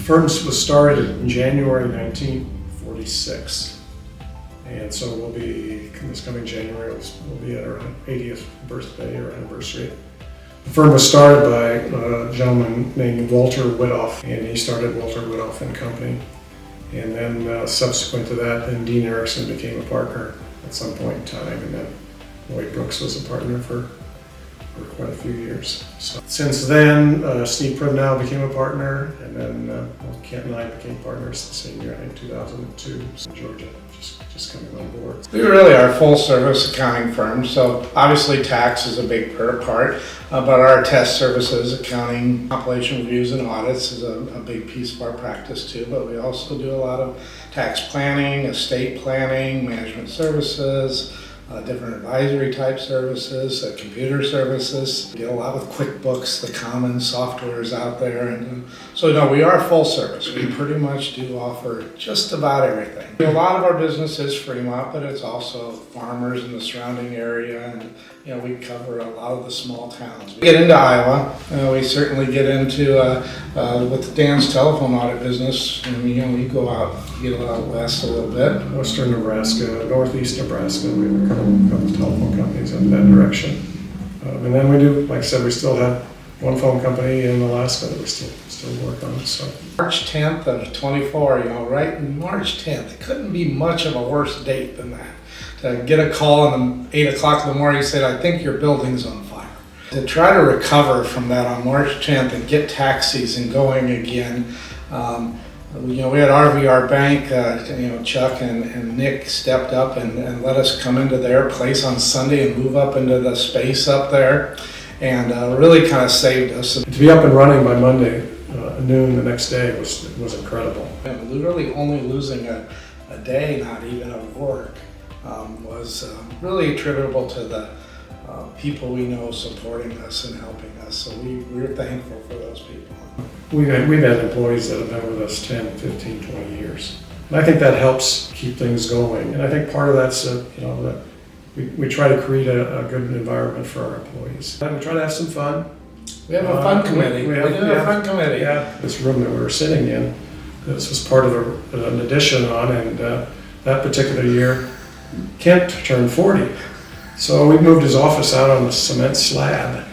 firm was started in January 1946. And so we'll be, this coming January, we'll be at our 80th birthday or anniversary. The firm was started by a gentleman named Walter Widoff, and he started Walter Widoff and Company. And then subsequent to that, then Dean Erickson became a partner at some point in time, and then Lloyd Brooks was a partner for quite a few years. So since then, Steve Primnow became a partner, and then Kent and I became partners the same year, I think 2002. So Georgia just coming on board. We really are a full-service accounting firm, so obviously tax is a big part, but our test services, accounting, compilation reviews, and audits is a big piece of our practice too. But we also do a lot of tax planning, estate planning, management services, different advisory type services, computer services. We deal a lot with QuickBooks, the common softwares out there. And so no, we are full service. We pretty much do offer just about everything. A lot of our business is Fremont, but it's also farmers in the surrounding area, and we cover a lot of the small towns. We get into Iowa. We certainly get into with Dan's telephone audit business. We go out, get out west a little bit. Western Nebraska, northeast Nebraska. We have a couple telephone companies in that direction. And then we do, like I said, we still have one phone company in Alaska that we still work on. So March 10th of 24, right in March 10th. It couldn't be much of a worse date than that. To get a call at 8 o'clock in the morning, said, "I think your building's on fire." To try to recover from that on March 10th and get tax season going again, we had RVR Bank, Chuck and Nick stepped up and let us come into their place on Sunday and move up into the space up there, and really kind of saved us. To be up and running by Monday noon the next day was incredible. And literally only losing a day, not even of work, was really attributable to the people we know supporting us and helping us. So we're thankful for those people. We've had employees that have been with us 10, 15, 20 years. And I think that helps keep things going. And I think part of that's, that we try to create a good environment for our employees. And we try to have some fun. We have a fun committee. We have a fun committee. Yeah, this room that we were sitting in, this was part of an addition on, and that particular year, Kent turned 40. So we moved his office out on a cement slab.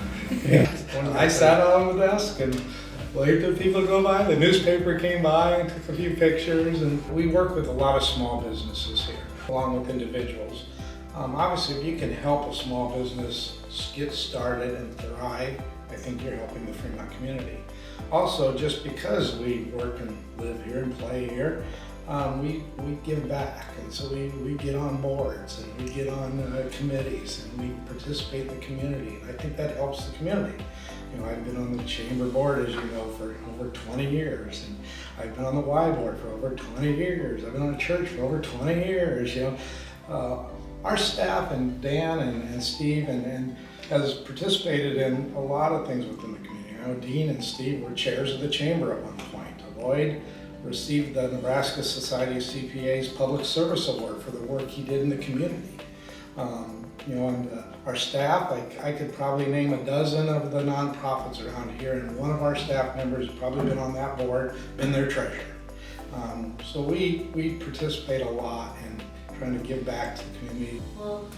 And I sat on the desk and waited till people go by. The newspaper came by and took a few pictures. And we work with a lot of small businesses here, along with individuals. Obviously, if you can help a small business get started and thrive, I think you're helping the Fremont community. Also, just because we work and live here and play here, we give back, and so we get on boards and we get on committees and we participate in the community, and I think that helps the community. I've been on the chamber board, as you know, for over 20 years, and I've been on the Y board for over 20 years. I've been on a church for over 20 years. Our staff and Dan and Steve and has participated in a lot of things within the community. Dean and Steve were chairs of the chamber at one point. Lloyd received the Nebraska Society of CPA's Public Service Award for the work he did in the community. And our staff, I could probably name a dozen of the nonprofits around here, and one of our staff members has probably been on that board, been their treasurer. So we participate a lot in trying to give back to the community. Well,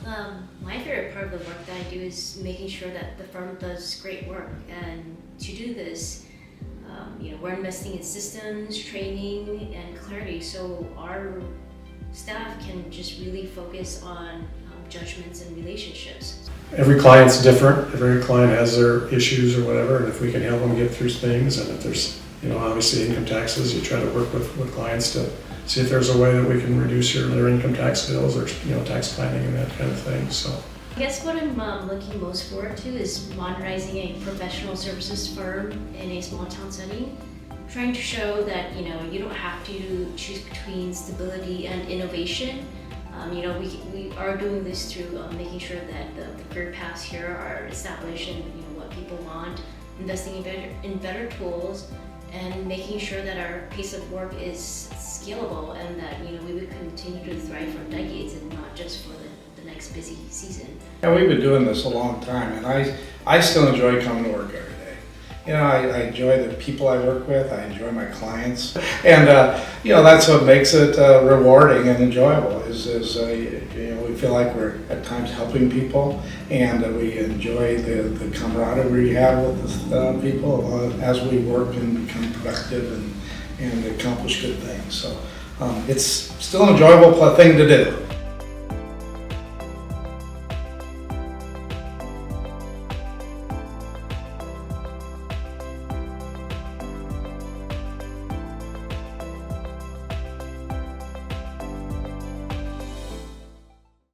my favorite part of the work that I do is making sure that the firm does great work, and to do this, we're investing in systems, training, and clarity, so our staff can just really focus on judgments and relationships. Every client's different. Every client has their issues or whatever, and if we can help them get through things, and if there's, obviously income taxes, you try to work with clients to see if there's a way that we can reduce their income tax bills, or tax planning and that kind of thing. So I guess what I'm looking most forward to is modernizing a professional services firm in a small town setting, trying to show that you don't have to choose between stability and innovation. We are doing this through making sure that the career paths here are established and what people want, investing in better tools, and making sure that our pace of work is scalable, and that we would continue to thrive for decades and not just for the next busy season. And we've been doing this a long time, and I still enjoy coming to work every day. I enjoy the people I work with. I enjoy my clients, and that's what makes it rewarding and enjoyable. We feel like we're at times helping people, and we enjoy the camaraderie we have with the people as we work and become productive and accomplish good things. So it's still an enjoyable thing to do.